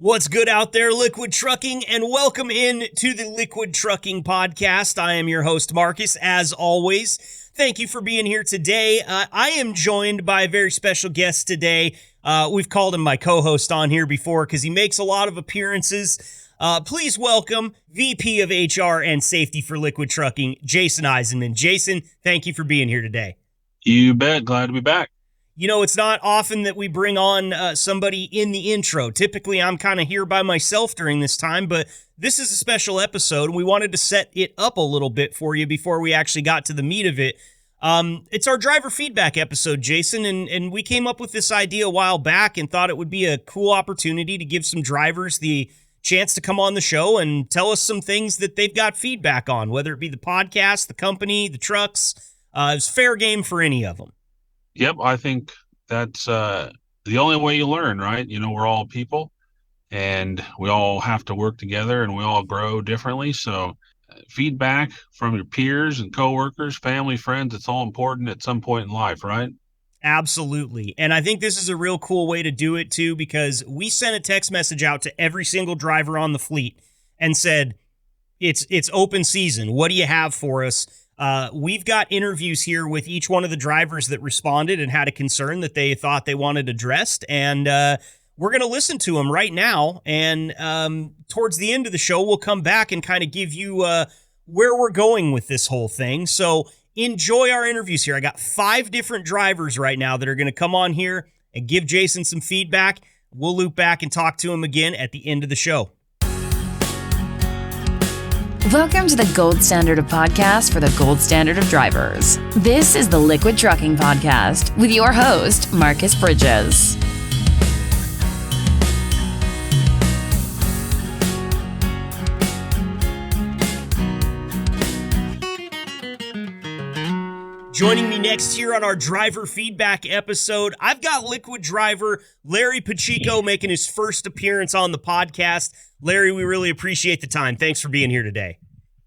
What's good out there, Liquid Trucking, and welcome in to the Liquid Trucking Podcast. I am your host, Marcus, as always. Thank you for being here today. I am joined by a very special guest today. We've called him my co-host on here before because he makes a lot of appearances. Please welcome VP of HR and Safety for Liquid Trucking, Jason Eisenman. Jason, thank you for being here today. You bet. Glad to be back. You know, it's not often that we bring on somebody in the intro. Typically, I'm kind of here by myself during this time, but this is a special episode. We wanted to set it up a little bit for you before we actually got to the meat of it. It's our driver feedback episode, Jason, and we came up with this idea a while back and thought it would be a cool opportunity to give some drivers the chance to come on the show and tell us some things that they've got feedback on, whether it be the podcast, the company, the trucks. It's fair game for any of them. Yep, I think that's the only way you learn, right? You know, we're all people, and we all have to work together, and we all grow differently. So feedback from your peers and coworkers, family, friends, it's all important at some point in life, right? Absolutely. And I think this is a real cool way to do it, too, because we sent a text message out to every single driver on the fleet and said, it's open season. What do you have for us? We've got interviews here with each one of the drivers that responded and had a concern that they thought they wanted addressed. And we're going to listen to them right now. And towards the end of the show, we'll come back and kind of give you where we're going with this whole thing. So enjoy our interviews here. I got 5 different drivers right now that are going to come on here and give Jason some feedback. We'll loop back and talk to him again at the end of the show. Welcome to the gold standard of podcasts for the gold standard of drivers. This is the Liquid Trucking Podcast with your host, Marcus Bridges. Joining me next here on our driver feedback episode, I've got Liquid driver Larry Pacheco making his first appearance on the podcast. Larry, we really appreciate the time. Thanks for being here today.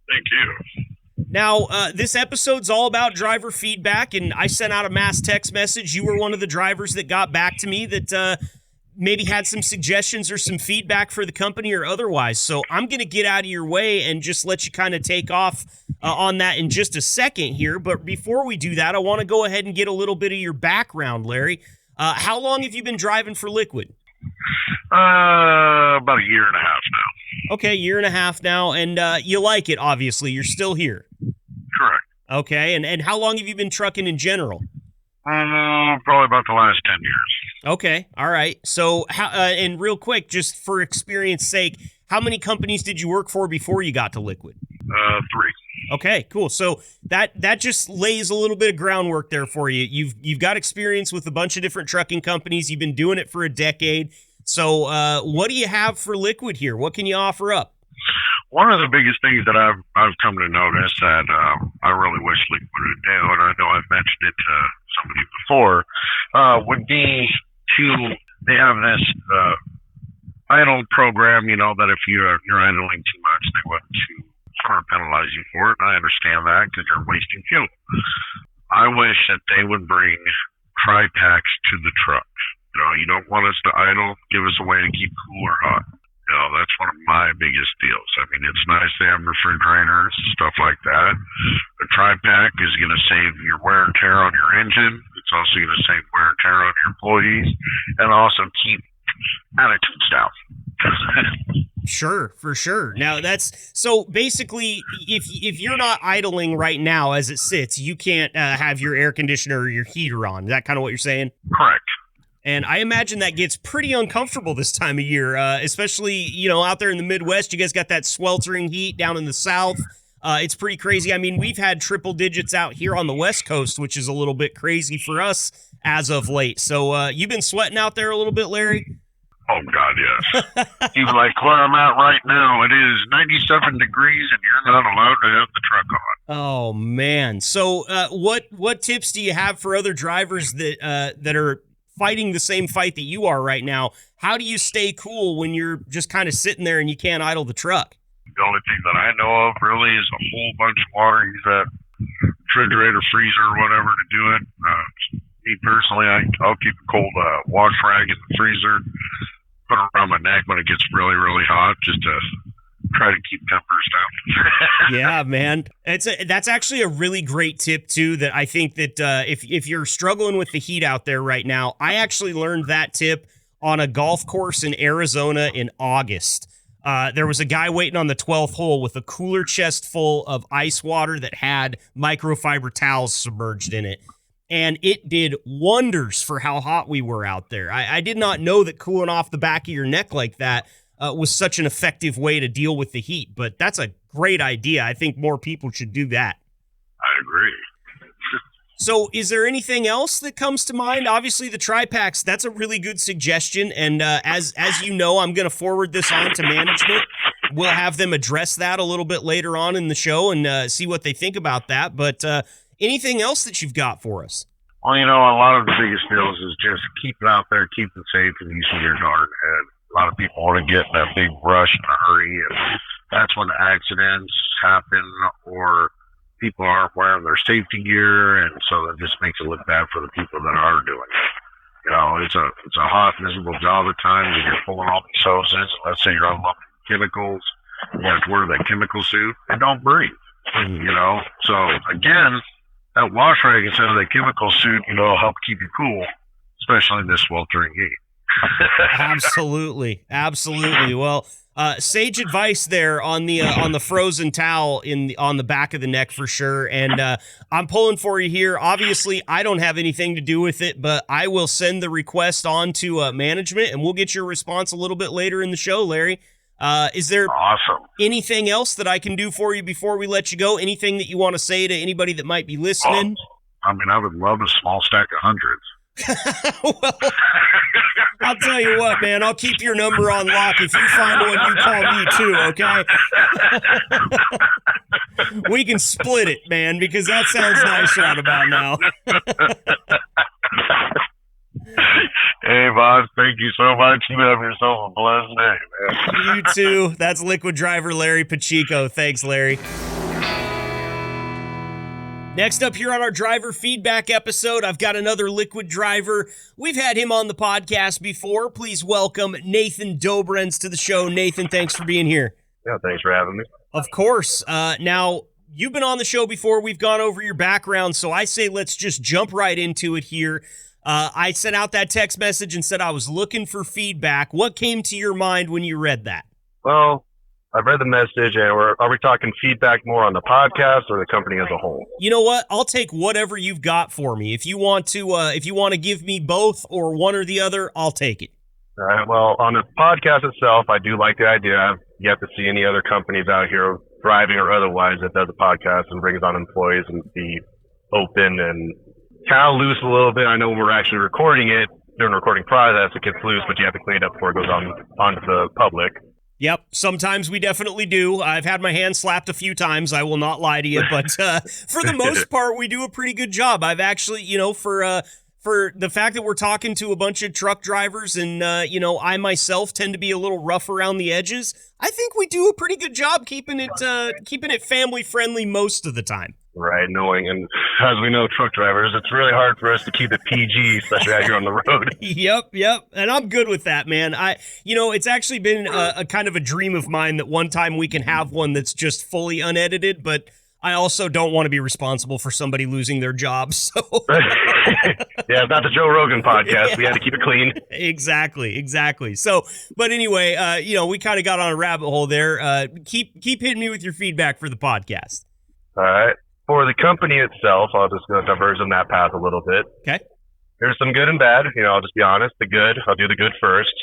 Thank you. Now, this episode's all about driver feedback, and I sent out a mass text message. You were one of the drivers that got back to me that maybe had some suggestions or some feedback for the company or otherwise. So I'm going to get out of your way and just let you kind of take off on that in just a second here. But before we do that, I want to go ahead and get a little bit of your background, Larry. How long have you been driving for Liquid? About a year and a half now. Okay, year and a half now, and you like it, obviously. You're still here. Correct. Okay, and how long have you been trucking in general? Probably about the last 10 years. Okay, all right. So, and real quick, just for experience sake, how many companies did you work for before you got to Liquid? 3. Okay, cool. So that just lays a little bit of groundwork there for you. You've got experience with a bunch of different trucking companies. You've been doing it for a decade. So what do you have for Liquid here? What can you offer up? One of the biggest things that I've come to notice that I really wish Liquid would do, and I know I've mentioned it to somebody before, would be they have this idle program, you know, that if you're idling too much, they want to sort of penalize you for it. I understand that because you're wasting fuel. I wish that they would bring tri-packs to the trucks. You know, you don't want us to idle, give us a way to keep cool or hot. You know, that's one of my biggest deals. I mean, it's nice to have refrigerators, stuff like that. The tri-pack is going to save your wear and tear on your engine. It's also going to save wear and tear on your employees, and also keep attitudes down. Sure, for sure. Now that's so basically, if you're not idling right now as it sits, you can't have your air conditioner or your heater on. Is that kind of what you're saying? Correct. And I imagine that gets pretty uncomfortable this time of year, especially, you know, out there in the Midwest. You guys got that sweltering heat down in the South. It's pretty crazy. I mean, we've had triple digits out here on the West Coast, which is a little bit crazy for us as of late. So you've been sweating out there a little bit, Larry? Oh, God, yes. Even like where I'm at right now, it is 97 degrees, and you're not allowed to have the truck on. Oh, man. So what tips do you have for other drivers that are fighting the same fight that you are right now? How do you stay cool when you're just kind of sitting there and you can't idle the truck? The only thing that I know of really is a whole bunch of water. Use that refrigerator, freezer, or whatever to do it. Me personally, I'll keep a cold wash rag in the freezer. put them around my neck when it gets really, really hot, just to try to keep tempers down. Yeah, man. That's actually a really great tip too. That I think that if you're struggling with the heat out there right now, I actually learned that tip on a golf course in Arizona in August. There was a guy waiting on the 12th hole with a cooler chest full of ice water that had microfiber towels submerged in it. And it did wonders for how hot we were out there. I did not know that cooling off the back of your neck like that was such an effective way to deal with the heat. But that's a great idea. I think more people should do that. I agree. So is there anything else that comes to mind? Obviously, the tri-packs, that's a really good suggestion. And as you know, I'm going to forward this on to management. We'll have them address that a little bit later on in the show and see what they think about that. But anything else that you've got for us? Well, a lot of the biggest deals is just keep it out there, keep it safe, and using your garden head. A lot of people want to get in that big rush in a hurry, and that's when accidents happen or people aren't wearing their safety gear, and so that just makes it look bad for the people that are doing it. It's a hot, miserable job at times, and you're pulling all these hoses. Let's say you're unloading chemicals, you have to wear that chemical suit and don't breathe. So again, that wash rag instead of that chemical suit, will help keep you cool, especially in this sweltering heat. Absolutely. Well, sage advice there on the frozen towel on the back of the neck for sure. And I'm pulling for you here. Obviously, I don't have anything to do with it, but I will send the request on to management, and we'll get your response a little bit later in the show, Larry. Is there anything else that I can do for you before we let you go? Anything that you want to say to anybody that might be listening? I would love a small stack of hundreds. Well, I'll tell you what, man. I'll keep your number on lock. If you find one, you call me too, okay? We can split it, man, because that sounds nice right about now. Hey, boss, thank you so much. You have yourself a blessed day, man. You too. That's Liquid Driver Larry Pacheco. Thanks, Larry. Next up here on our driver feedback episode, I've got another Liquid driver. We've had him on the podcast before. Please welcome Nathan Dobrenz to the show. Nathan, thanks for being here. Yeah, thanks for having me. Of course. Now, you've been on the show before. We've gone over your background, so I say let's just jump right into it here. I sent out that text message and said I was looking for feedback. What came to your mind when you read that? Well, I read the message, and are we talking feedback more on the podcast or the company as a whole? You know what? I'll take whatever you've got for me. If you want to give me both or one or the other, I'll take it. All right. Well, on the podcast itself, I do like the idea. I've yet to see any other companies out here, driving or otherwise, that does a podcast and brings on employees and be open and kind of loose a little bit. I know when we're actually recording it, during the recording process, it gets loose, but you have to clean it up before it goes onto the public. Yep, sometimes we definitely do. I've had my hand slapped a few times, I will not lie to you, but for the most part, we do a pretty good job. I've actually, for the fact that we're talking to a bunch of truck drivers and, I myself tend to be a little rough around the edges, I think we do a pretty good job keeping it family friendly most of the time. Right, knowing, and as we know, truck drivers, it's really hard for us to keep it PG, especially out here on the road. Yep, and I'm good with that, man. It's actually been a kind of a dream of mine that one time we can have one that's just fully unedited, but I also don't want to be responsible for somebody losing their job, so... Yeah, it's not the Joe Rogan podcast. Yeah. We had to keep it clean. Exactly. So, but anyway, we kind of got on a rabbit hole there. Keep hitting me with your feedback for the podcast. All right. For the company itself, I'll just go diverge on that path a little bit. Okay. There's some good and bad. I'll just be honest. The good, I'll do the good first.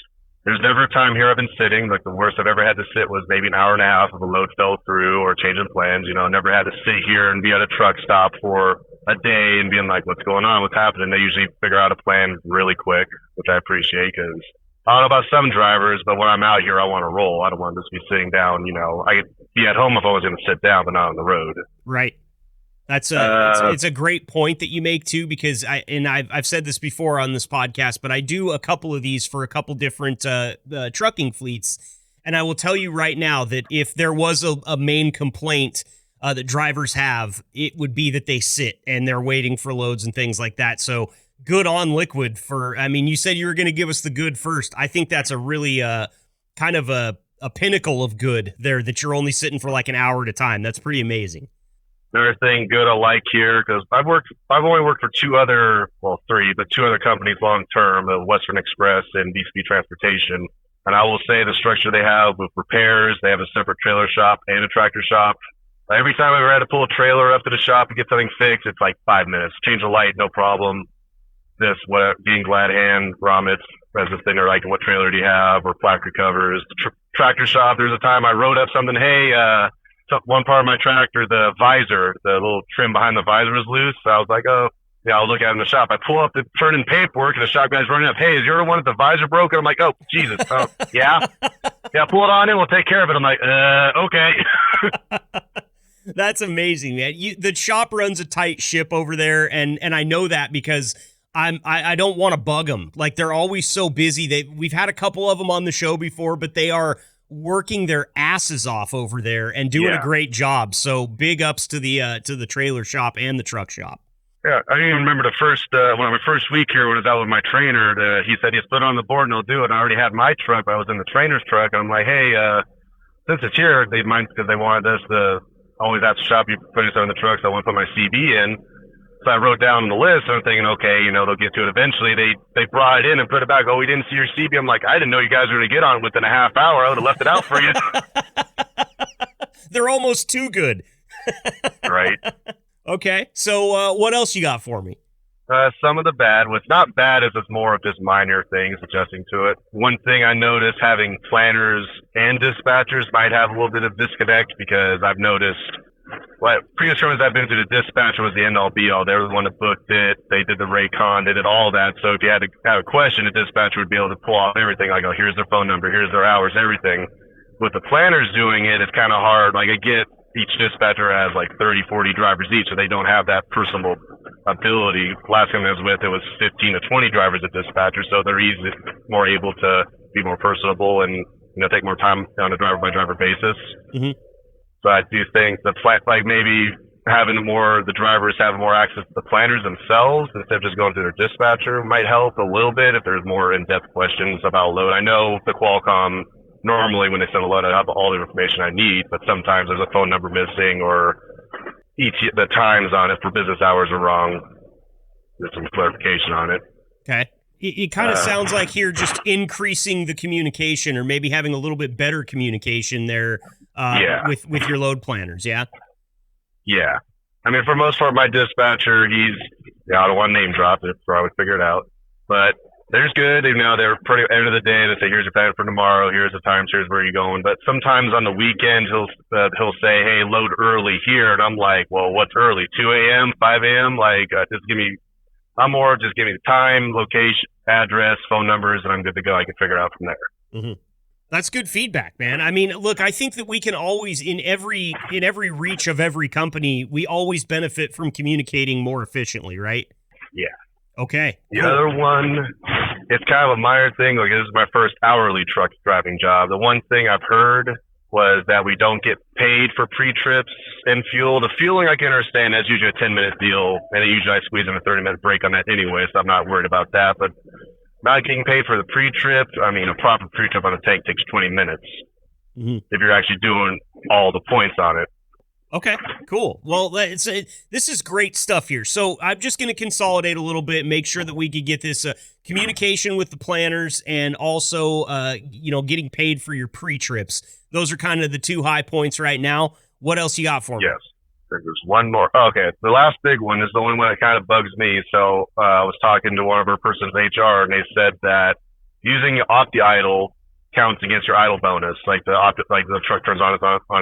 There's never a time here I've been sitting. Like, the worst I've ever had to sit was maybe an hour and a half if a load fell through or changing plans. Never had to sit here and be at a truck stop for a day and being like, what's going on? What's happening? They usually figure out a plan really quick, which I appreciate, because I don't know about some drivers, but when I'm out here, I want to roll. I don't want to just be sitting down. I could be at home if I was going to sit down, but not on the road. Right. That's it's a great point that you make too, because I've said this before on this podcast, but I do a couple of these for a couple different trucking fleets, and I will tell you right now that if there was a main complaint that drivers have, it would be that they sit and they're waiting for loads and things like that. So good on Liquid for, I mean, you said you were going to give us the good first. I think that's a really kind of a pinnacle of good there that you're only sitting for like an hour at a time. That's pretty amazing. Another thing good I like here, because I've only worked for two other companies long term, Western Express and BCB Transportation. And I will say the structure they have with repairs, they have a separate trailer shop and a tractor shop. Every time I ever had to pull a trailer up to the shop to get something fixed, it's like 5 minutes. Change a light, no problem. Being glad hand, grommets, as this thing, or like, what trailer do you have, or placard covers. The tractor shop, there's a time I wrote up something, hey, one part of my tractor, the visor, the little trim behind the visor was loose. So I was like, oh, yeah, I'll look at it in the shop. I pull up the turn in paperwork, and the shop guy's running up, hey, is your one at the visor broken? I'm like, oh, Jesus. Oh, yeah? Yeah, pull it on in, we'll take care of it. I'm like, okay. That's amazing, man. The shop runs a tight ship over there, and I know that because I don't want to bug them. Like, they're always so busy. We've had a couple of them on the show before, but they are working their asses off over there and doing a great job. So big ups to the trailer shop and the truck shop. Yeah, I even remember the first my first week here when I was out with my trainer. He said he's put it on the board and he'll do it. And I already had my truck, but I was in the trainer's truck. And I'm like, hey, since it's here, they mind because they wanted us to always at the shop. You put it on the truck, so I want to put my CB in. So I wrote down the list. And I'm thinking, okay, they'll get to it eventually. They brought it in and put it back. Oh, we didn't see your CB. I'm like, I didn't know you guys were going to get on it within a half hour. I would have left it out for you. They're almost too good. Right. Okay. So what else you got for me? Some of the bad. What's not bad is it's more of just minor things, adjusting to it. One thing I noticed, having planners and dispatchers might have a little bit of disconnect, because I've noticed previous tournaments I've been to, the dispatcher was the end all be all. They were the one that booked it. They did the Raycon. They did all that. So if you had to have a question, the dispatcher would be able to pull off everything. Like, oh, here's their phone number, here's their hours, everything. With the planners doing it, it's kind of hard. Like, I get each dispatcher has like 30, 40 drivers each, so they don't have that personal ability. Last time I was with, it was 15 to 20 drivers at dispatcher, so they're more able to be more personable and take more time on a driver by driver basis. Mm-hmm. So I do think maybe having the drivers have more access to the planners themselves instead of just going through their dispatcher might help a little bit if there's more in-depth questions about load. I know the Qualcomm, normally when they send a load, I have all the information I need, but sometimes there's a phone number missing, or the times on it for business hours are wrong. There's some clarification on it. Okay. It kind of sounds like here just increasing the communication, or maybe having a little bit better communication there with your load planners, yeah? Yeah. I mean, for the most part, my dispatcher, I don't want to name drop it, so I would figure it out. But they're good. They're pretty, end of the day, they say, here's your plan for tomorrow, here's the times, here's where you're going. But sometimes on the weekend, he'll say, hey, load early here. And I'm like, well, what's early? 2 a.m., 5 a.m.? Like, just give me the time, location, address, phone numbers, and I'm good to go. I can figure it out from there. Mm-hmm. That's good feedback, man. I mean, look, I think that we can always, in every reach of every company, we always benefit from communicating more efficiently, right? Yeah. Okay. The other one, it's kind of a minor thing. Like, this is my first hourly truck driving job. The one thing I've heard was that we don't get paid for pre-trips and fuel. The fueling, I can understand. That's usually a 10-minute deal, and usually I squeeze in a 30-minute break on that anyway, so I'm not worried about that. But not getting paid for the pre-trip, I mean, a proper pre-trip on a tank takes 20 minutes if you're actually doing all the points on it. Okay, cool. Well, this is great stuff here. So I'm just going to consolidate a little bit, make sure that we could get this communication with the planners, and also, getting paid for your pre-trips. Those are kind of the two high points right now. What else you got for me? Yes. There's one more. Okay, the last big one is the one that kind of bugs me. So I was talking to one of our person's HR, and they said that using OptiIdle counts against your idle bonus. Like the truck turns on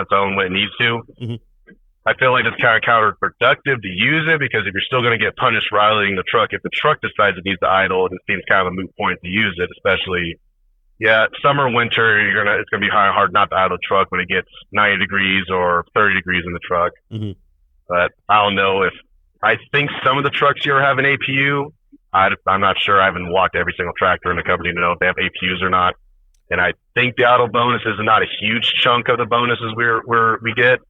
its own when it needs to. Mm-hmm. I feel like it's kind of counterproductive to use it, because if you're still going to get punished for idling the truck, if the truck decides it needs to idle, it seems kind of a moot point to use it, especially, summer, winter, it's going to be hard not to idle the truck when it gets 90 degrees or 30 degrees in the truck. Mm-hmm. But I don't know I think some of the trucks here have an APU. I'm not sure. I haven't walked every single tractor in the company to know if they have APUs or not. And I think the idle bonus is not a huge chunk of the bonuses we get.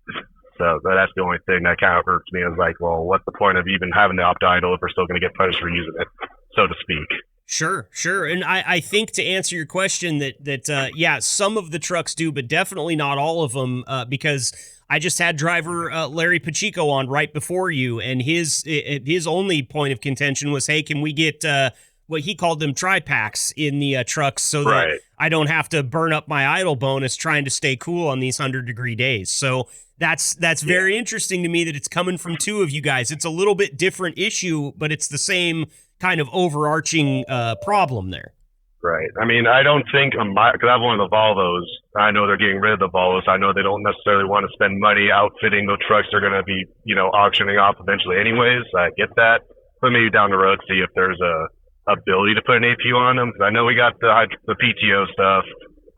So that's the only thing that kind of hurts me. Is like, well, what's the point of even having the opt-idle if we're still going to get punished for using it? so to speak. Sure. And I think to answer your question that yeah, some of the trucks do, but definitely not all of them, because I just had driver Larry Pacheco on right before you, and his only point of contention was, hey, can we get what he called them tri-packs in the trucks so that I don't have to burn up my idle bonus trying to stay cool on these 100-degree days. So that's very interesting to me that it's coming from two of you guys. It's a little bit different issue, but it's the same kind of overarching problem there. Right. I mean, I don't think, because I have one of the Volvos, I know they're getting rid of the Volvos. I know they don't necessarily want to spend money outfitting the trucks they're going to be, auctioning off eventually anyways. I get that. But maybe down the road, see if there's a ability to put an APU on them. Because I know we got the PTO stuff.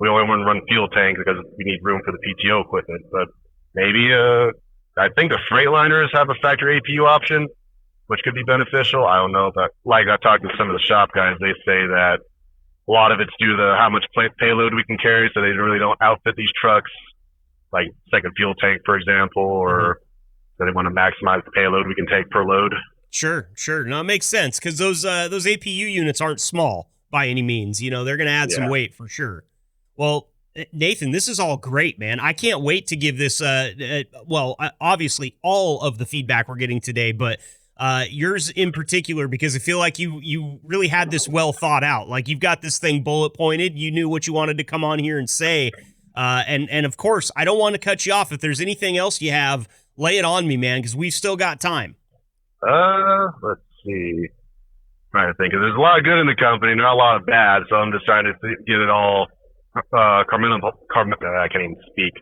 We only want to run fuel tanks because we need room for the PTO equipment. But maybe, I think the Freightliners have a factory APU option, which could be beneficial. I don't know, but like I talked to some of the shop guys, they say that a lot of it's due to how much payload we can carry, so they really don't outfit these trucks like second fuel tank, for example, or so they want to maximize the payload we can take per load. Sure. No, it makes sense because those APU units aren't small by any means. They're going to add some weight for sure. Well, Nathan, this is all great, man. I can't wait to give this, obviously all of the feedback we're getting today, but yours in particular, because I feel like you really had this well thought out. Like you've got this thing bullet pointed. You knew what you wanted to come on here and say. And of course, I don't want to cut you off. If there's anything else you have, lay it on me, man, because we've still got time. Let's see. I'm trying to think. There's a lot of good in the company, not a lot of bad. So I'm just trying to get it all. I can't even speak.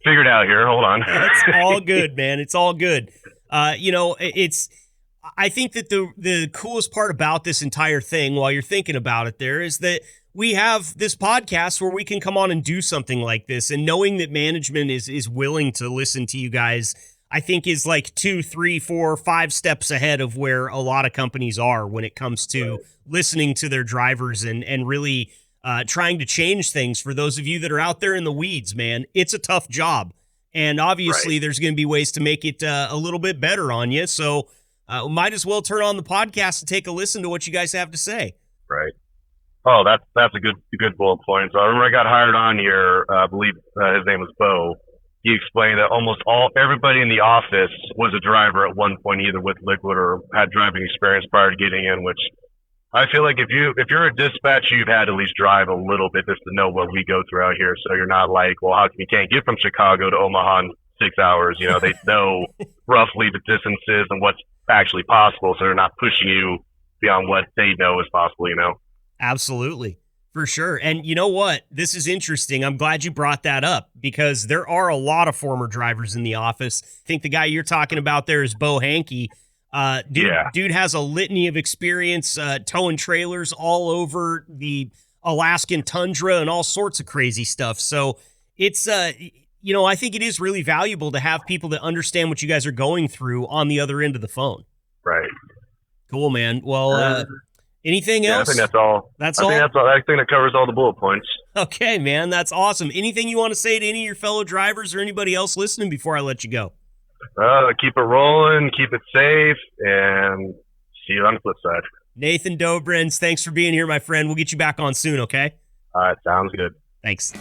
Figured out here. Hold on. It's all good, man. It's all good. I think that the coolest part about this entire thing, while you're thinking about it there, is that we have this podcast where we can come on and do something like this. And knowing that management is willing to listen to you guys, I think is like 2, 3, 4, 5 steps ahead of where a lot of companies are when it comes to listening to their drivers and really trying to change things for those of you that are out there in the weeds, man. It's a tough job. And obviously there's going to be ways to make it a little bit better on you. So might as well turn on the podcast and take a listen to what you guys have to say. Right. Oh, that's a good bullet point. So I remember I got hired on here. I believe his name was Bo. He explained that almost everybody in the office was a driver at one point, either with Liquid or had driving experience prior to getting in, which I feel like if you're a dispatch, you've had to at least drive a little bit just to know what we go through out here. So you're not like, well, how come you can't get from Chicago to Omaha in 6 hours? They know roughly the distances and what's actually possible, so they're not pushing you beyond what they know is possible. Absolutely. For sure. And you know what? This is interesting. I'm glad you brought that up because there are a lot of former drivers in the office. I think the guy you're talking about there is Bo Hankey. Dude has a litany of experience towing trailers all over the Alaskan tundra and all sorts of crazy stuff. So it's, I think it is really valuable to have people that understand what you guys are going through on the other end of the phone. Right. Cool, man. Well, anything else? I think that's all. I think that covers all the bullet points. Okay, man. That's awesome. Anything you want to say to any of your fellow drivers or anybody else listening before I let you go? Keep it rolling, keep it safe, and see you on the flip side. Nathan Dobrenz, thanks for being here, my friend. We'll get you back on soon, okay? All right, sounds good. Thanks.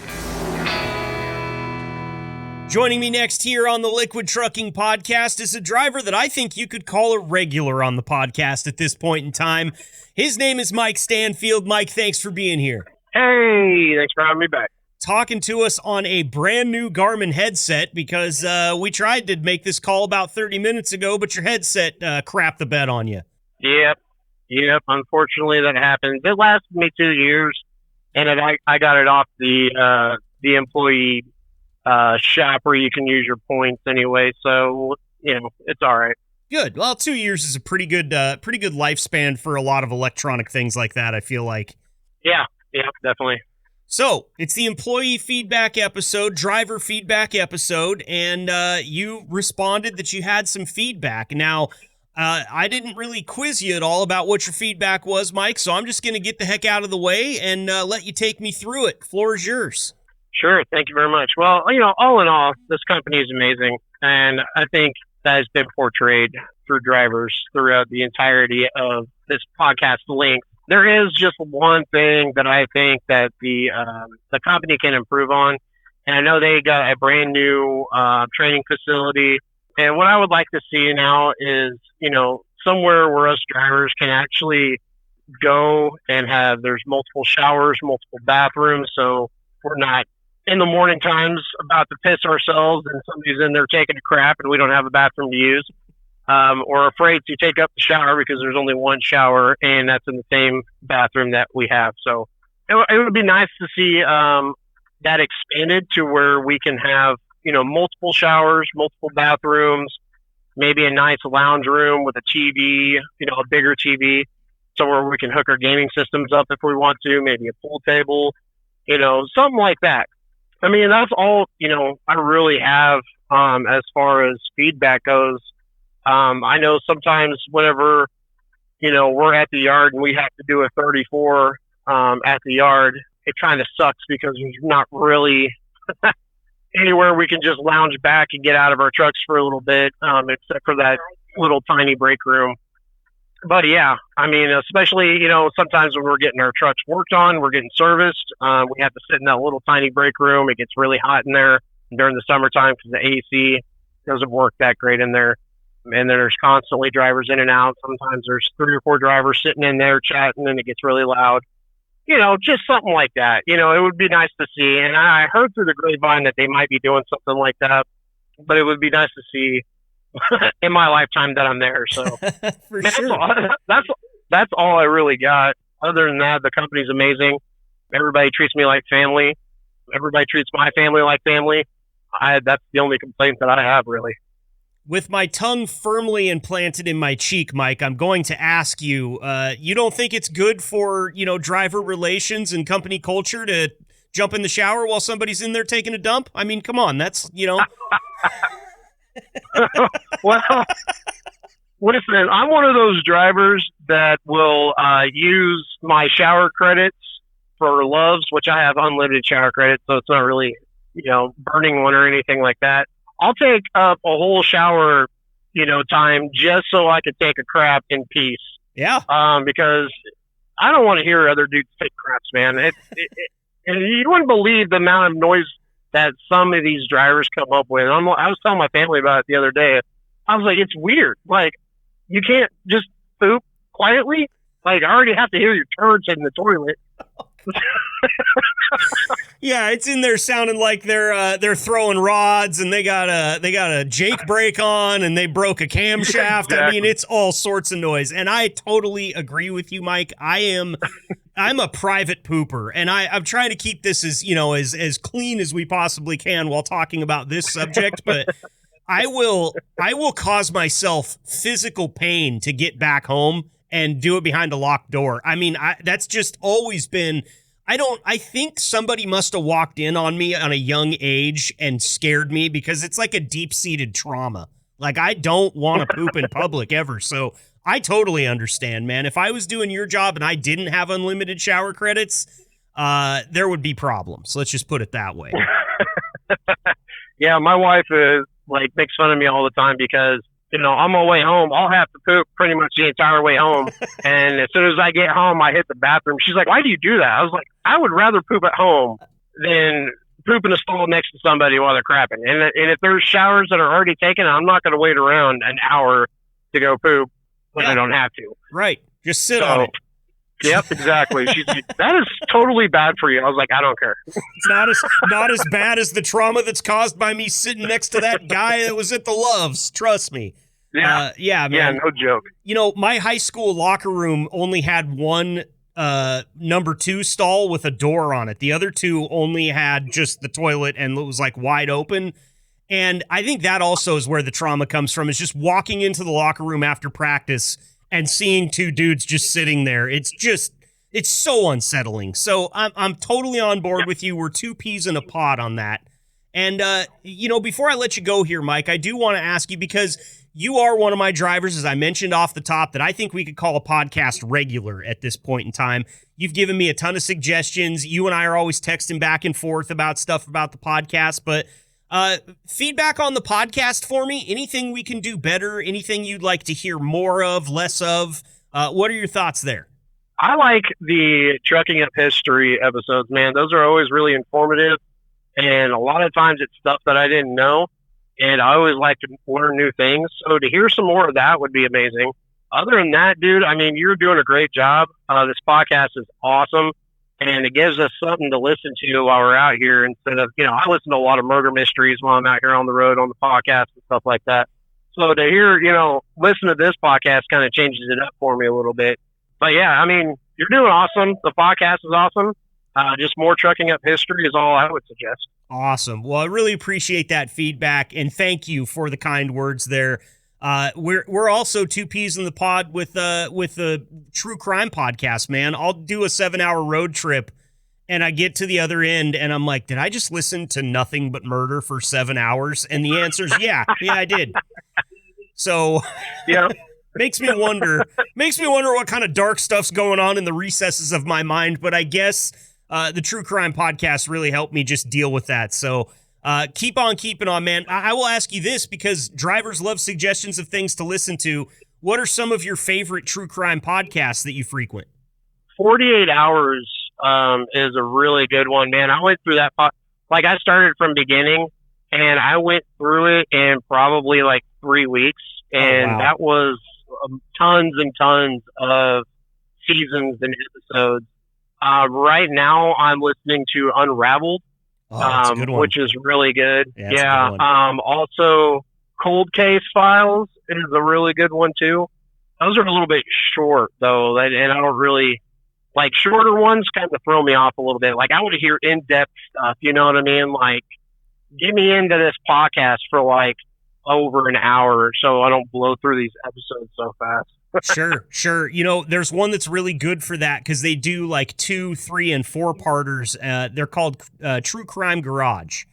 Joining me next here on the Liquid Trucking Podcast is a driver that I think you could call a regular on the podcast at this point in time. His name is Mike Stanfield. Mike, thanks for being here. Hey, thanks for having me back. Talking to us on a brand new Garmin headset because we tried to make this call about 30 minutes ago, but your headset crapped the bed on you. Yep. Unfortunately, that happened. It lasted me 2 years, and I got it off the employee shop where you can use your points anyway. So it's all right. Good. Well, 2 years is a pretty good lifespan for a lot of electronic things like that, I feel like. Yeah, definitely. So it's the employee feedback episode, driver feedback episode, and you responded that you had some feedback. Now, I didn't really quiz you at all about what your feedback was, Mike, so I'm just going to get the heck out of the way and let you take me through it. Floor is yours. Sure. Thank you very much. Well, all in all, this company is amazing. And I think that has been portrayed through drivers throughout the entirety of this podcast length. There is just one thing that I think that the company can improve on, and I know they got a brand new training facility. And what I would like to see now is, somewhere where us drivers can actually go and there's multiple showers, multiple bathrooms, so we're not in the morning times about to piss ourselves and somebody's in there taking a crap and we don't have a bathroom to use, or afraid to take up the shower because there's only one shower and that's in the same bathroom that we have. So it would be nice to see that expanded to where we can have, multiple showers, multiple bathrooms, maybe a nice lounge room with a TV, a bigger TV, so where we can hook our gaming systems up if we want to, maybe a pool table, something like that. I mean, that's all, I really have as far as feedback goes. I know sometimes whenever, we're at the yard and we have to do a 34 at the yard, it kind of sucks because there's not really anywhere we can just lounge back and get out of our trucks for a little bit, except for that little tiny break room. But yeah, I mean, especially, sometimes when we're getting our trucks worked on, we're getting serviced, we have to sit in that little tiny break room. It gets really hot in there during the summertime because the AC doesn't work that great in there. And then there's constantly drivers in and out. Sometimes there's 3 or 4 drivers sitting in there chatting and it gets really loud. Just something like that. It would be nice to see. And I heard through the grapevine that they might be doing something like that, but it would be nice to see in my lifetime that I'm there. So For sure. That's all I really got. Other than that, the company's amazing. Everybody treats me like family. Everybody treats my family like family. That's the only complaint that I have, really. With my tongue firmly implanted in my cheek, Mike, I'm going to ask you, you don't think it's good for, driver relations and company culture to jump in the shower while somebody's in there taking a dump? I mean, come on, that's, Well, listen, I'm one of those drivers that will use my shower credits for Loves, which I have unlimited shower credits, so it's not really, burning one or anything like that. I'll take up a whole shower, time just so I could take a crap in peace. Yeah. Because I don't want to hear other dudes take craps, man. And you wouldn't believe the amount of noise that some of these drivers come up with. I was telling my family about it the other day. I was like, it's weird. Like, you can't just poop quietly. Like, I already have to hear your turds in the toilet. Yeah, it's in there sounding like they're throwing rods and they got a Jake brake on and they broke a camshaft. Exactly. I mean, it's all sorts of noise. And I totally agree with you, Mike. I'm a private pooper, and I'm trying to keep this as clean as we possibly can while talking about this subject, but I will cause myself physical pain to get back home and do it behind a locked door. I mean, that's just always been, I think somebody must have walked in on me at a young age and scared me because it's like a deep-seated trauma. Like, I don't want to poop in public ever. So I totally understand, man. If I was doing your job and I didn't have unlimited shower credits, there would be problems. Let's just put it that way. Yeah, my wife makes fun of me all the time because, on my way home, I'll have to poop pretty much the entire way home. And as soon as I get home, I hit the bathroom. She's like, why do you do that? I was like, I would rather poop at home than poop in a stall next to somebody while they're crapping. And if there's showers that are already taken, I'm not going to wait around an hour to go poop when I don't have to. Right. Just sit on it. Yep, exactly. She's like, that is totally bad for you. I was like, I don't care. It's not as bad as the trauma that's caused by me sitting next to that guy that was at the Loves. Trust me. Yeah. Yeah, man. Yeah, no joke. My high school locker room only had one number 2 stall with a door on it. The other 2 only had just the toilet and it was like wide open. And I think that also is where the trauma comes from, is just walking into the locker room after practice and seeing 2 dudes just sitting there. It's so unsettling. So I'm totally on board with you. We're 2 peas in a pod on that. And, before I let you go here, Mike, I do want to ask you, because you are one of my drivers, as I mentioned off the top, that I think we could call a podcast regular at this point in time. You've given me a ton of suggestions. You and I are always texting back and forth about stuff about the podcast, but Feedback on the podcast for me. Anything we can do better? Anything you'd like to hear more of, less of? What are your thoughts there? I like the Trucking Up History episodes, man. Those are always really informative, and a lot of times it's stuff that I didn't know, and I always like to learn new things. So to hear some more of that would be amazing. Other than that, dude, I mean, you're doing a great job. This podcast is awesome, and it gives us something to listen to while we're out here instead of, I listen to a lot of murder mysteries while I'm out here on the road on the podcast and stuff like that. So to hear, listen to this podcast kind of changes it up for me a little bit. But yeah, I mean, you're doing awesome. The podcast is awesome. Just more Trucking Up History is all I would suggest. Awesome. Well, I really appreciate that feedback, and thank you for the kind words there. We're also two peas in the pod with the true crime podcast, man. I'll do a 7-hour road trip, and I get to the other end, and I'm like, did I just listen to nothing but murder for 7 hours? And the answer is yeah, I did. So Yeah. Makes me wonder what kind of dark stuff's going on in the recesses of my mind, but I guess the True Crime podcast really helped me just deal with that. So keep on keeping on, man. I will ask you this because drivers love suggestions of things to listen to. What are some of your favorite true crime podcasts that you frequent? 48 Hours is a really good one, man. I went through that. I started from beginning, and I went through it in probably 3 weeks, and that was tons and tons of seasons and episodes. Right now, I'm listening to Unraveled, that's a good one. which is really good. Yeah. A good one. Also, Cold Case Files is a really good one too. Those are a little bit short though, and I don't really like shorter ones. Kind of throw me off a little bit. I want to hear in-depth stuff. You know what I mean? Get me into this podcast for over an hour so I don't blow through these episodes so fast. Sure. There's one that's really good for that because they do 2, 3, and 4 parters. They're called True Crime Garage.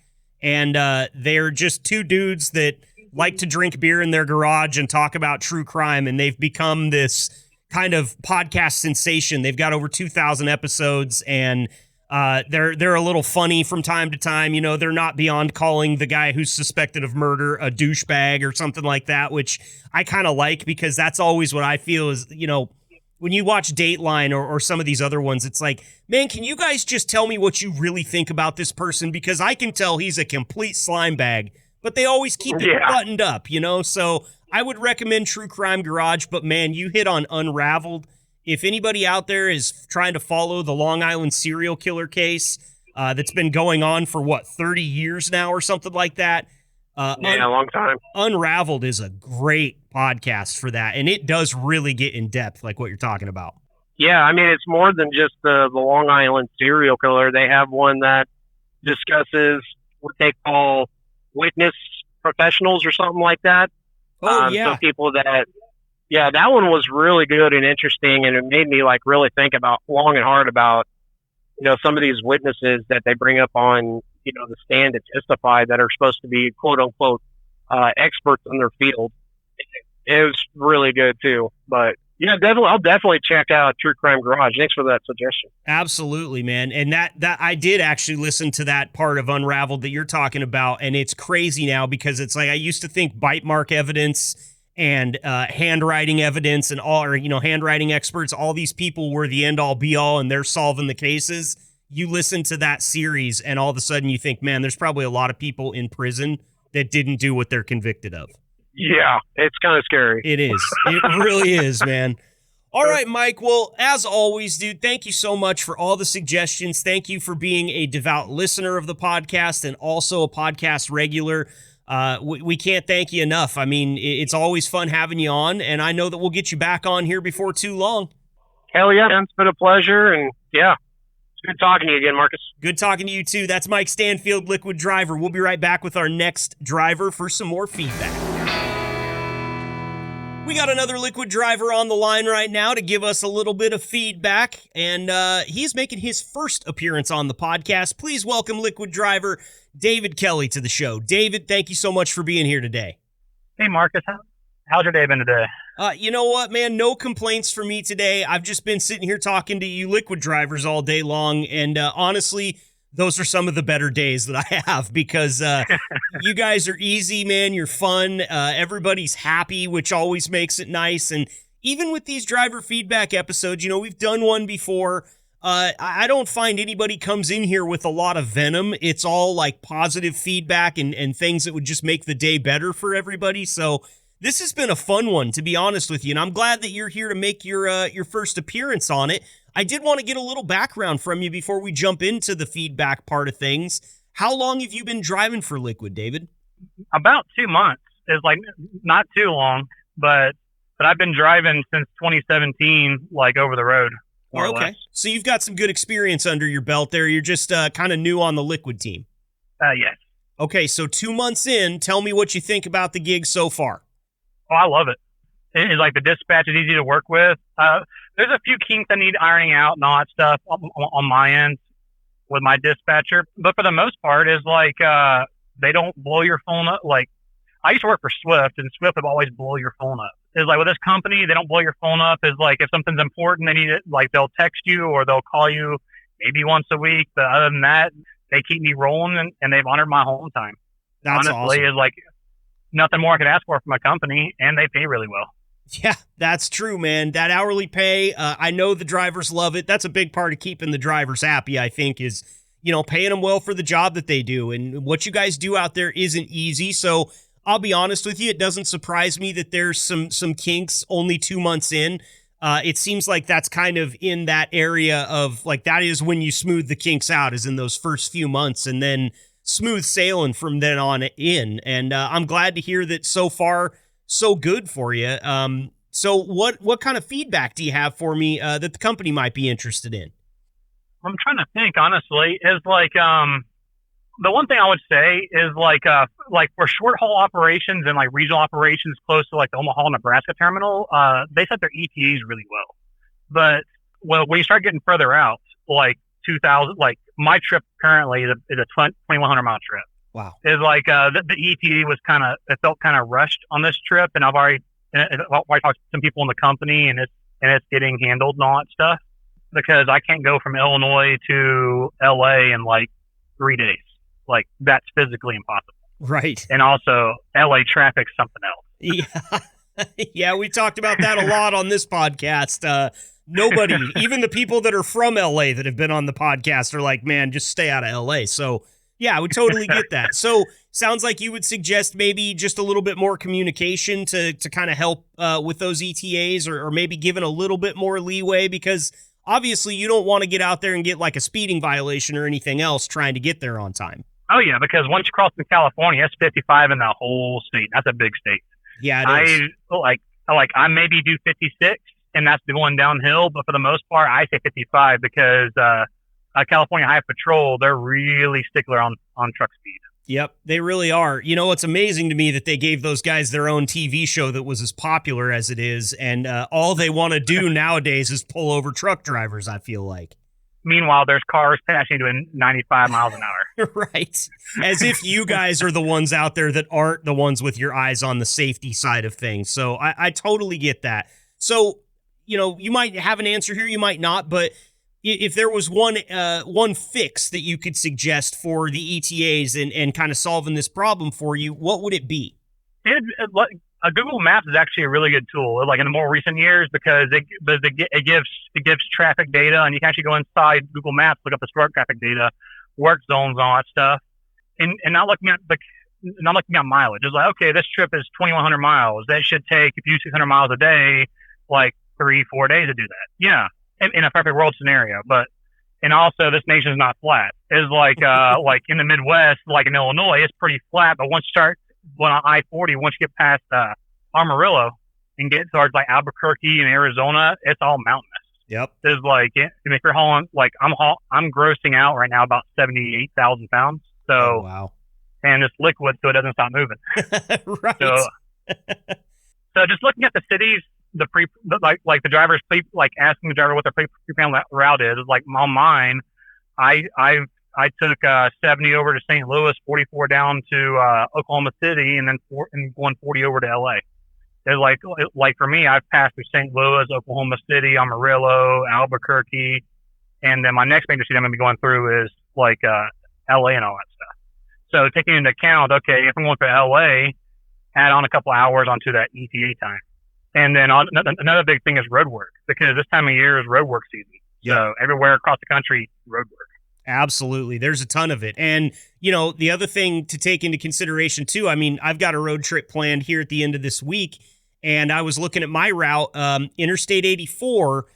And they're just two dudes that like to drink beer in their garage and talk about true crime. And they've become this kind of podcast sensation. They've got over 2,000 episodes, and they're a little funny from time to time. They're not beyond calling the guy who's suspected of murder a douchebag or something like that, which I kind of like because that's always what I feel is, when you watch Dateline or some of these other ones, it's like, man, can you guys just tell me what you really think about this person? Because I can tell he's a complete slime bag, but they always keep it buttoned up, So I would recommend True Crime Garage, but man, you hit on Unraveled. If anybody out there is trying to follow the Long Island serial killer case that's been going on for, 30 years now or something like that? A long time. Unraveled is a great podcast for that, and it does really get in depth like what you're talking about. Yeah, I mean, it's more than just the Long Island serial killer. They have one that discusses what they call witness professionals or something like that. Oh, yeah. So people that... Yeah, that one was really good and interesting, and it made me really think about long and hard about, some of these witnesses that they bring up on, the stand to testify that are supposed to be quote unquote experts in their field. It was really good too. But yeah, I'll definitely check out True Crime Garage. Thanks for that suggestion. Absolutely, man. And that I did actually listen to that part of Unraveled that you're talking about, and it's crazy now because it's I used to think bite mark evidence and handwriting evidence and handwriting experts, all these people were the end all be all and they're solving the cases. You listen to that series and all of a sudden you think, man, there's probably a lot of people in prison that didn't do what they're convicted of. Yeah, it's kind of scary. It is. It really is, man. All right, Mike. Well, as always, dude, thank you so much for all the suggestions. Thank you for being a devout listener of the podcast and also a podcast regular. We can't thank you enough. I mean, it's always fun having you on, and I know that we'll get you back on here before too long. Hell yeah, man. It's been a pleasure, and yeah, it's good talking to you again, Marcus. Good talking to you too. That's Mike Stanfield, Liquid Driver. We'll be right back with our next driver for some more feedback. We got another Liquid Driver on the line right now to give us a little bit of feedback, and he's making his first appearance on the podcast. Please welcome Liquid Driver David Kelly to the show. David, thank you so much for being here today. Hey, Marcus. How's your day been today? You know what, man? No complaints for me today. I've just been sitting here talking to you Liquid Drivers all day long, and honestly, those are some of the better days that I have because you guys are easy, man. You're fun. Everybody's happy, which always makes it nice. And even with these driver feedback episodes, you know, we've done one before. I don't find anybody comes in here with a lot of venom. It's all like positive feedback and things that would just make the day better for everybody. So this has been a fun one, to be honest with you. And I'm glad that you're here to make your first appearance on it. I did want to get a little background from you before we jump into the feedback part of things. How long have you been driving for Liquid, David? About 2 months. It's like not too long, but I've been driving since 2017, like over the road. More or less. So you've got some good experience under your belt there. You're just kind of new on the Liquid team. Yes. Okay, so 2 months in, tell me what you think about the gig so far. Oh, I love it. It's like the dispatch is easy to work with. There's a few kinks I need ironing out and all that stuff on my end with my dispatcher. But for the most part, is like they don't blow your phone up. Like I used to work for Swift, and Swift would always blow your phone up. It's like with this company, they don't blow your phone up. It's like if something's important, they need it. Like they'll text you or they'll call you maybe once a week. But other than that, they keep me rolling and they've honored my home time. That's honestly, awesome. Is like nothing more I could ask for from a company, and they pay really well. Yeah, that's true, man. That hourly pay, I know the drivers love it. That's a big part of keeping the drivers happy, I think, is, you know, paying them well for the job that they do. And what you guys do out there isn't easy. So I'll be honest with you, it doesn't surprise me that there's some kinks only 2 months in. It seems like that's kind of in that area of like, that is when you smooth the kinks out, is in those first few months, and then smooth sailing from then on in. And I'm glad to hear that so far, so good for you. So what kind of feedback do you have for me that the company might be interested in? I'm trying to think, honestly, is like, the one thing I would say is like for short haul operations and like regional operations close to like the Omaha, Nebraska terminal, they set their ETAs really well. But when you start getting further out, like 2000, like my trip currently is a 2,100 mile trip. Wow. It's like the ETA was it felt kind of rushed on this trip, and I've already talked to some people in the company, and it's getting handled and all that stuff, because I can't go from Illinois to LA in like 3 days. Like that's physically impossible. Right. And also LA traffic's something else. Yeah. Yeah, we talked about that a lot on this podcast. Nobody, even the people that are from LA that have been on the podcast, are like, man, just stay out of LA. So yeah, I would totally get that. So sounds like you would suggest maybe just a little bit more communication to kind of help with those ETAs, or maybe given a little bit more leeway, because obviously you don't want to get out there and get like a speeding violation or anything else trying to get there on time. Oh yeah, because once you cross in California, it's 55 in the whole state. That's a big state. Yeah, it is. I maybe do 56, and that's going downhill. But for the most part, I say 55 because California Highway Patrol, they're really stickler on truck speed. Yep, they really are. You know, it's amazing to me that they gave those guys their own TV show that was as popular as it is, and all they want to do nowadays is pull over truck drivers, I feel like. Meanwhile, there's cars passing doing 95 miles an hour. Right. As if you guys are the ones out there that aren't the ones with your eyes on the safety side of things. So I totally get that. So, you know, you might have an answer here, you might not, but if there was one fix that you could suggest for the ETAs and kind of solving this problem for you, what would it be? Google Maps is actually a really good tool, like in the more recent years, because it gives traffic data, and you can actually go inside Google Maps, look up the historic traffic data, work zones, all that stuff, and not looking at mileage. It's like, okay, this trip is 2,100 miles. That should take, if you do 600 miles a day, like 3-4 days to do that. Yeah, in a perfect world scenario, and also this nation is not flat. It's like like in the Midwest, like in Illinois, it's pretty flat, but once you start on I-40, once you get past Amarillo and get towards like Albuquerque and Arizona, it's all mountainous. Yep. There's like, if you're hauling, like I'm grossing out right now about 78,000 pounds. So, oh, wow. And it's liquid, so it doesn't stop moving. Right. So just looking at the cities, the drivers, like asking the driver what their pre-planned route is like on mine, I took 70 over to St. Louis, 44 down to Oklahoma City, and then going 40 over to LA. It's like for me, I've passed through St. Louis, Oklahoma City, Amarillo, Albuquerque, and then my next major city I'm going to be going through is like LA and all that stuff. So taking into account, okay, if I'm going to LA, add on a couple hours onto that ETA time. And then another big thing is road work, because this time of year is road work season. Yeah. So everywhere across the country, road work. Absolutely. There's a ton of it. And, you know, the other thing to take into consideration too, I mean, I've got a road trip planned here at the end of this week, and I was looking at my route, Interstate 84,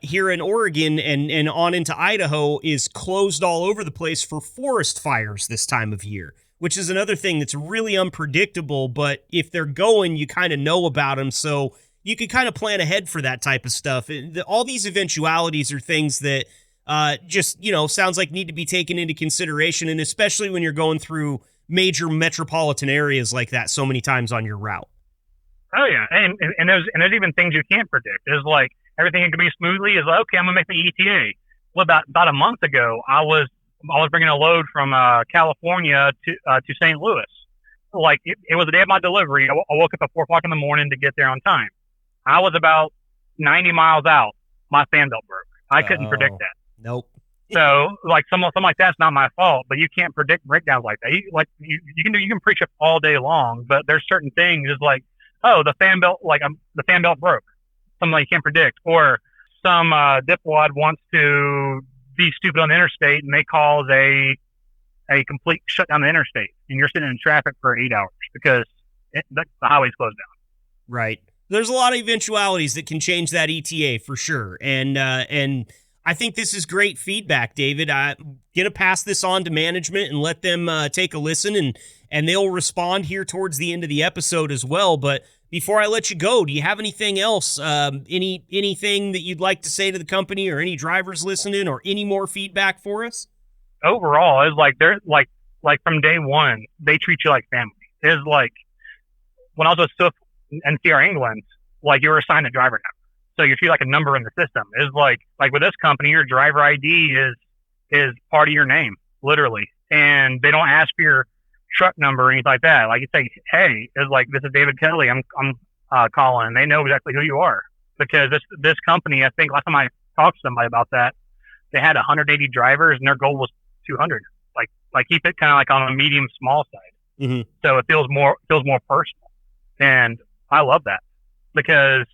here in Oregon and on into Idaho is closed all over the place for forest fires this time of year, which is another thing that's really unpredictable. But if they're going, you kind of know about them. So you can kind of plan ahead for that type of stuff. All these eventualities are things that just, you know, sounds like need to be taken into consideration. And especially when you're going through major metropolitan areas like that so many times on your route. Oh yeah. And there's even things you can't predict. There's like, everything can be smoothly is like, okay, I'm gonna make the ETA. Well, about a month ago, I was bringing a load from California to St. Louis. Like it was the day of my delivery. I woke up at 4:00 in the morning to get there on time. I was about 90 miles out. My fan belt broke. I couldn't predict that. Nope. So like something like that's not my fault, but you can't predict breakdowns like that. You can preach it all day long, but there's certain things is like, oh, the fan belt broke. Something like you can't predict, or some dipwad wants to be stupid on the interstate and they cause a complete shutdown of the interstate, and you're sitting in traffic for 8 hours because the highway's closed down. Right. There's a lot of eventualities that can change that ETA for sure, and I think this is great feedback, David. I'm gonna pass this on to management and let them take a listen, and they'll respond here towards the end of the episode as well. But before I let you go, do you have anything else, anything that you'd like to say to the company or any drivers listening, or any more feedback for us? Overall, it's like they're like from day one, they treat you like family. It's like when I was with Swift and CR England, like you were assigned a driver number, so you're treated like a number in the system. It's like with this company, your driver ID is part of your name, literally, and they don't ask for your truck number or anything like that. Like you say, hey, it's like, this is David Kelly. I'm calling. And they know exactly who you are, because this company, I think last time I talked to somebody about that, they had 180 drivers and their goal was 200. Like keep it kind of like on a medium small side. Mm-hmm. So it feels more personal, and I love that, because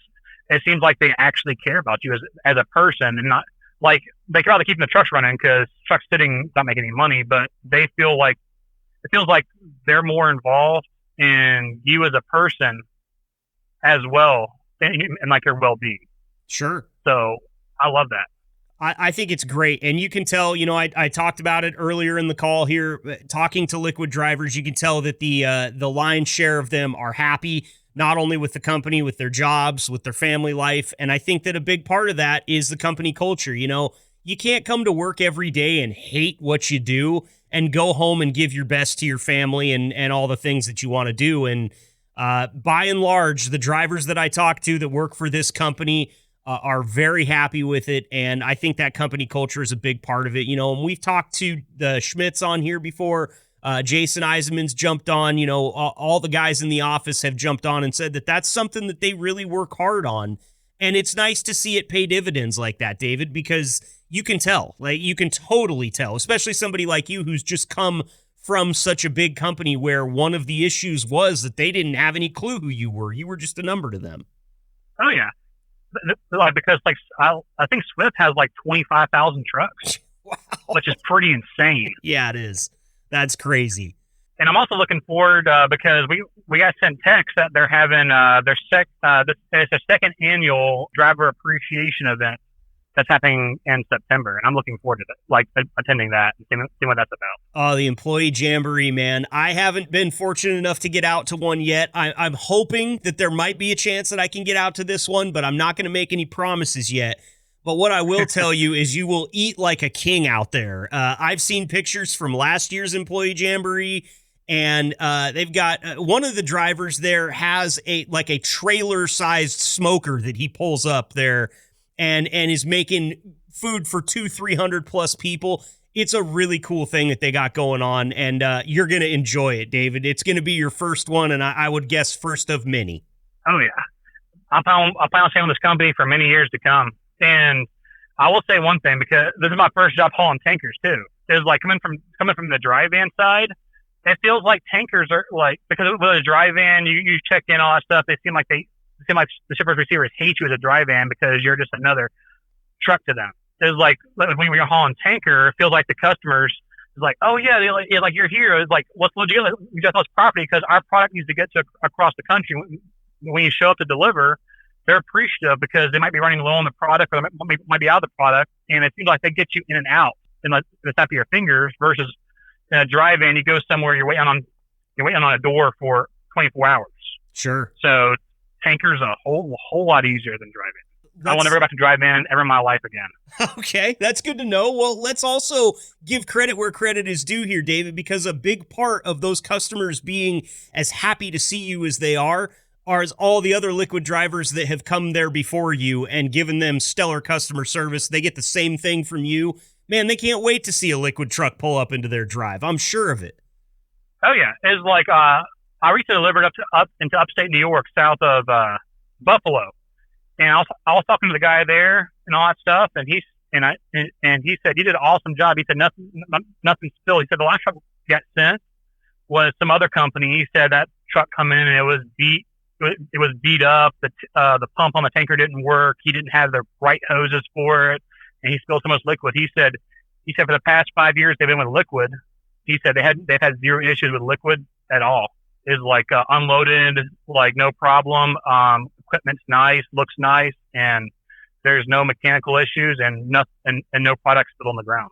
it seems like they actually care about you as a person, and not like they care about keeping the trucks running, because trucks sitting not making any money, but they feel like it feels like they're more involved in you as a person as well, and like your well-being. Sure. So I love that. I think it's great. And you can tell, you know, I talked about it earlier in the call here, talking to Liquid drivers, you can tell that the lion's share of them are happy, not only with the company, with their jobs, with their family life. And I think that a big part of that is the company culture. You know, you can't come to work every day and hate what you do and go home and give your best to your family and all the things that you want to do. And by and large, the drivers that I talk to that work for this company are very happy with it. And I think that company culture is a big part of it. You know, and we've talked to the Schmitz on here before. Jason Eisenman's jumped on, you know, all the guys in the office have jumped on and said that that's something that they really work hard on. And it's nice to see it pay dividends like that, David, because you can tell, like you can totally tell, especially somebody like you who's just come from such a big company where one of the issues was that they didn't have any clue who you were. You were just a number to them. Oh yeah. Like, because like I think Swift has like 25,000 trucks, wow, which is pretty insane. Yeah, it is. That's crazy. And I'm also looking forward because we got sent text that they're having it's a second annual driver appreciation event that's happening in September, and I'm looking forward to that, like attending that and seeing what that's about. Oh, the employee jamboree, man! I haven't been fortunate enough to get out to one yet. I'm hoping that there might be a chance that I can get out to this one, but I'm not going to make any promises yet. But what I will tell you is you will eat like a king out there. I've seen pictures from last year's employee jamboree, and they've got one of the drivers there has a trailer-sized smoker that he pulls up there and is making food for 200-300 plus people. It's a really cool thing that they got going on, and you're going to enjoy it, David. It's going to be your first one, and I would guess first of many. Oh, yeah. I plan on staying with this company for many years to come. And I will say one thing, because this is my first job hauling tankers too. is like coming from the dry van side. It feels like tankers are like, because with a dry van, you check in all that stuff. They seem like the shippers receivers hate you as a dry van because you're just another truck to them. It's like when you're hauling tanker, it feels like the customers is like, oh yeah, like you're here. It's like, what's legit? We just lost property because our product needs to get to across the country. When you show up to deliver, they're appreciative because they might be running low on the product or they might be out of the product, and it seems like they get you in and out in the snap of your fingers. Versus in a dry van, you go somewhere, you're waiting on a door for 24 hours. Sure. So tanker's a whole lot easier than dry van. I will never go back to dry van ever in my life again. Okay, that's good to know. Well, let's also give credit where credit is due here, David, because a big part of those customers being as happy to see you as they are as all the other Liquid drivers that have come there before you and given them stellar customer service. They get the same thing from you. Man, they can't wait to see a Liquid truck pull up into their drive. I'm sure of it. Oh yeah, it's like I recently delivered up into upstate New York, south of Buffalo. And I was talking to the guy there and all that stuff, and he said, you did an awesome job. He said nothing still. He said the last truck got sent was some other company. He said that truck come in and it was beat up. The pump on the tanker didn't work. He didn't have the right hoses for it, and he spilled so much liquid. He said for the past 5 years they've been with Liquid. He said they've had zero issues with Liquid at all. It's like unloaded, like no problem. Equipment's nice, looks nice, and there's no mechanical issues and no products spilled on the ground.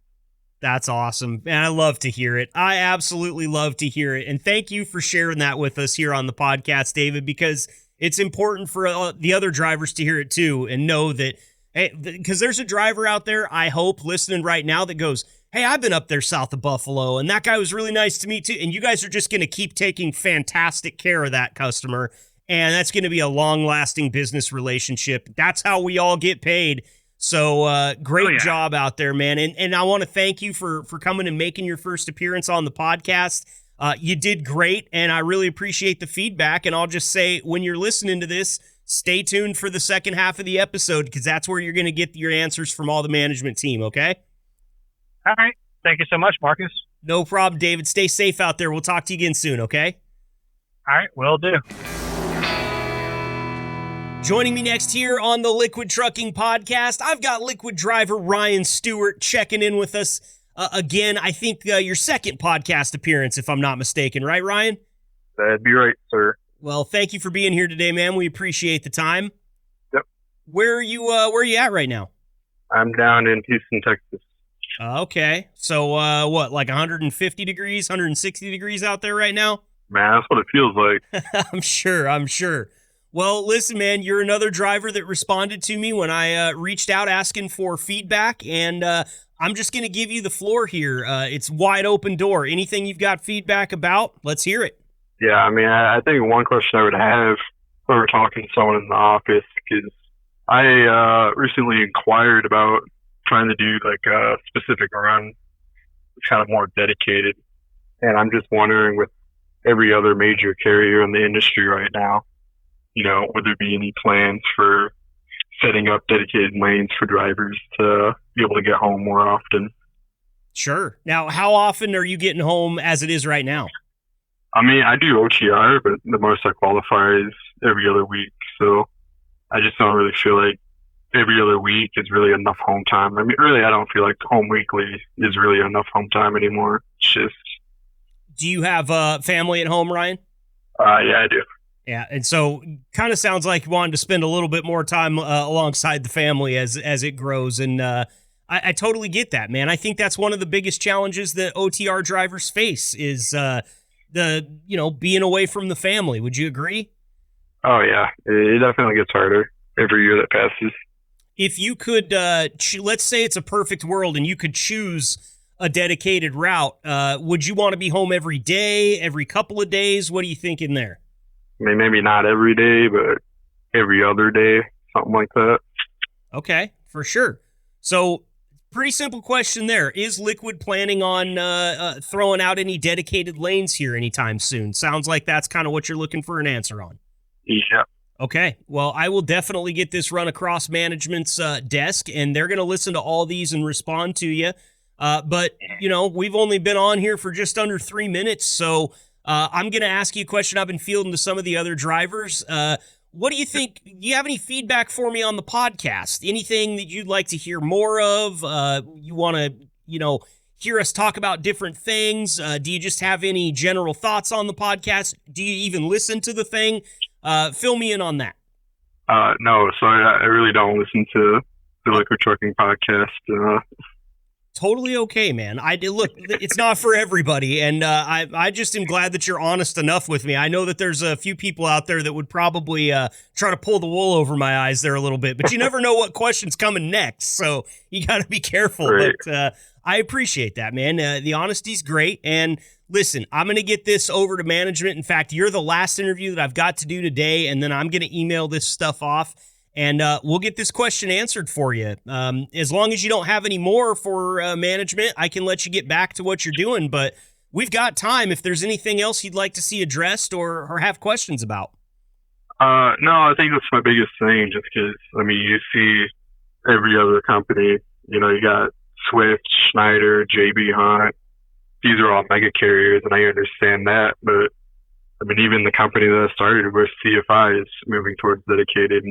That's awesome. Man, I love to hear it. I absolutely love to hear it. And thank you for sharing that with us here on the podcast, David, because it's important for the other drivers to hear it too and know that, hey, because there's a driver out there, I hope, listening right now that goes, hey, I've been up there south of Buffalo, and that guy was really nice to me too. And you guys are just going to keep taking fantastic care of that customer. And that's going to be a long-lasting business relationship. That's how we all get paid. So great job out there, man. And I want to thank you for coming and making your first appearance on the podcast. You did great, and I really appreciate the feedback. And I'll just say, when you're listening to this, stay tuned for the second half of the episode, because that's where you're going to get your answers from all the management team, okay? All right. Thank you so much, Marcus. No problem, David. Stay safe out there. We'll talk to you again soon, okay? All right, will do. Joining me next here on the Liquid Trucking Podcast, I've got Liquid driver Ryan Stewart checking in with us again. I think your second podcast appearance, if I'm not mistaken, right, Ryan? That'd be right, sir. Well, thank you for being here today, man. We appreciate the time. Yep. Where are you at right now? I'm down in Houston, Texas. Okay. So what, like 150 degrees, 160 degrees out there right now? Man, that's what it feels like. I'm sure. Well, listen, man, you're another driver that responded to me when I reached out asking for feedback, and I'm just going to give you the floor here. It's wide open door. Anything you've got feedback about, let's hear it. Yeah, I mean, I think one question I would have when we're talking to someone in the office, because I recently inquired about trying to do like a specific run, kind of more dedicated, and I'm just wondering, with every other major carrier in the industry right now, you know, would there be any plans for setting up dedicated lanes for drivers to be able to get home more often? Sure. Now, how often are you getting home as it is right now? I mean, I do OTR, but the most I qualify is every other week. So I just don't really feel like every other week is really enough home time. I mean, really, I don't feel like home weekly is really enough home time anymore. It's just... Do you have family at home, Ryan? Yeah, I do. Yeah, and so kind of sounds like you wanted to spend a little bit more time alongside the family as it grows, and I totally get that, man. I think that's one of the biggest challenges that OTR drivers face is being away from the family. Would you agree? Oh yeah, it definitely gets harder every year that passes. If you could, let's say it's a perfect world, and you could choose a dedicated route, would you want to be home every day, every couple of days? What are you thinking there? I mean, maybe not every day, but every other day, something like that. Okay, for sure. So, pretty simple question there. Is Liquid planning on throwing out any dedicated lanes here anytime soon? Sounds like that's kind of what you're looking for an answer on. Yeah. Okay, well, I will definitely get this run across management's desk, and they're going to listen to all these and respond to you. But, we've only been on here for just under 3 minutes, so I'm going to ask you a question I've been fielding to some of the other drivers. What do you think? Do you have any feedback for me on the podcast? Anything that you'd like to hear more of? You want to, hear us talk about different things? Do you just have any general thoughts on the podcast? Do you even listen to the thing? Fill me in on that. No, so I really don't listen to the Liquid Trucking podcast. Totally okay, man. Look, it's not for everybody, and I just am glad that you're honest enough with me. I know that there's a few people out there that would probably try to pull the wool over my eyes there a little bit, but you never know what question's coming next, so you got to be careful. Right. But I appreciate that, man. The honesty's great, and listen, I'm going to get this over to management. In fact, you're the last interview that I've got to do today, and then I'm going to email this stuff off. And we'll get this question answered for you. As long as you don't have any more for management, I can let you get back to what you're doing. But we've got time if there's anything else you'd like to see addressed or have questions about. No, I think that's my biggest thing, just because, you see every other company, you got Swift, Schneider, JB Hunt. These are all mega carriers, and I understand that. But, even the company that I started with, CFI, is moving towards dedicated.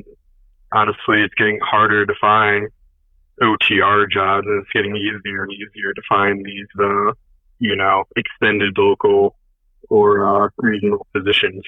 Honestly, it's getting harder to find OTR jobs, and it's getting easier and easier to find these, extended local or regional positions.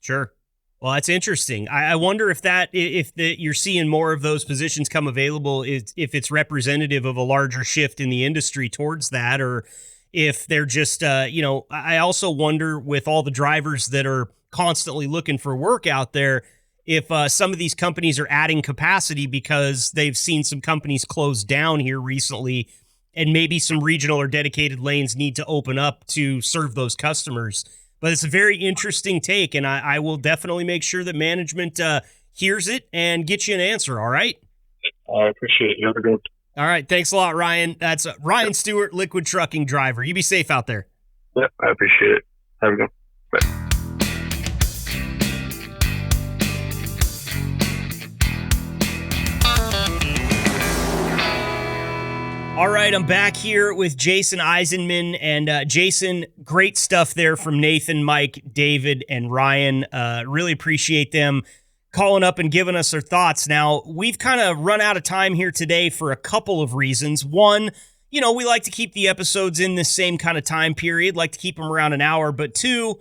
Sure. Well, that's interesting. I wonder if you're seeing more of those positions come available, if it's representative of a larger shift in the industry towards that, or if they're just, I also wonder with all the drivers that are constantly looking for work out there, if some of these companies are adding capacity because they've seen some companies close down here recently, and maybe some regional or dedicated lanes need to open up to serve those customers. But it's a very interesting take, and I will definitely make sure that management hears it and get you an answer, all right? I appreciate it. You have a good one. All right, thanks a lot, Ryan. That's Ryan Stewart, Liquid Trucking driver. You be safe out there. Yep, I appreciate it. Have a good one. Bye. All right, I'm back here with Jason Eisenman. And Jason, great stuff there from Nathan, Mike, David, and Ryan. Really appreciate them calling up and giving us their thoughts. Now, we've kind of run out of time here today for a couple of reasons. One, we like to keep the episodes in this same kind of time period, like to keep them around an hour. But two,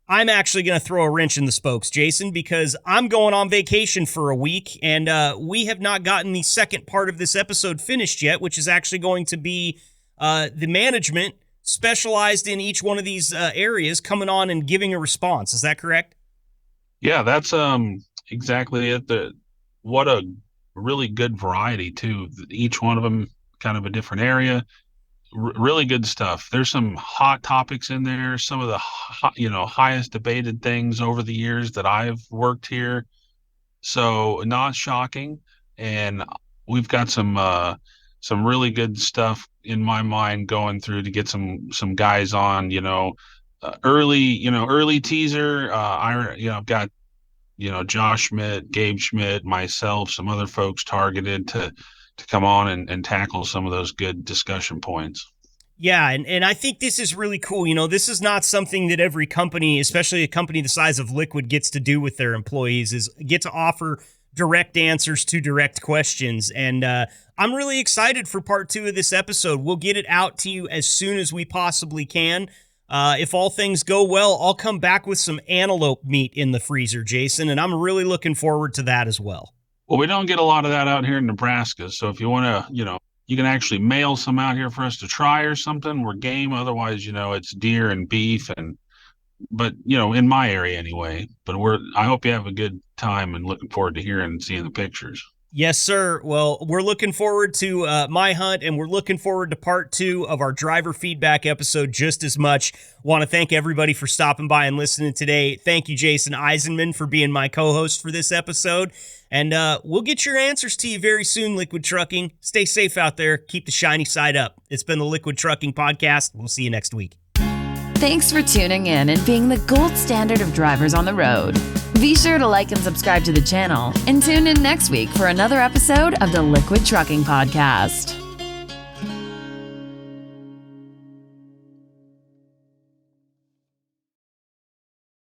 I'm actually going to throw a wrench in the spokes, Jason, because I'm going on vacation for a week, and we have not gotten the second part of this episode finished yet, which is actually going to be the management specialized in each one of these areas coming on and giving a response. Is that correct? Yeah, that's exactly it. What a really good variety, too. Each one of them kind of a different area. Really good stuff. There's some hot topics in there, some of the highest debated things over the years that I've worked here. So not shocking. And we've got some really good stuff in my mind going through to get some guys on, early teaser. I've got, Josh Schmidt, Gabe Schmidt, myself, some other folks targeted to come on and tackle some of those good discussion points. Yeah, and I think this is really cool. This is not something that every company, especially a company the size of Liquid, gets to do with their employees, is get to offer direct answers to direct questions. And I'm really excited for part 2 of this episode. We'll get it out to you as soon as we possibly can. If all things go well, I'll come back with some antelope meat in the freezer, Jason, and I'm really looking forward to that as well. Well, we don't get a lot of that out here in Nebraska. So if you want to, you can actually mail some out here for us to try or something. We're game. Otherwise, it's deer and beef but in my area anyway. But I hope you have a good time and looking forward to hearing and seeing the pictures. Yes, sir. Well, we're looking forward to my hunt, and we're looking forward to part 2 of our driver feedback episode just as much. Want to thank everybody for stopping by and listening today. Thank you, Jason Eisenman, for being my co-host for this episode. And we'll get your answers to you very soon, Liquid Trucking. Stay safe out there. Keep the shiny side up. It's been the Liquid Trucking Podcast. We'll see you next week. Thanks for tuning in and being the gold standard of drivers on the road. Be sure to like and subscribe to the channel and tune in next week for another episode of the Liquid Trucking Podcast.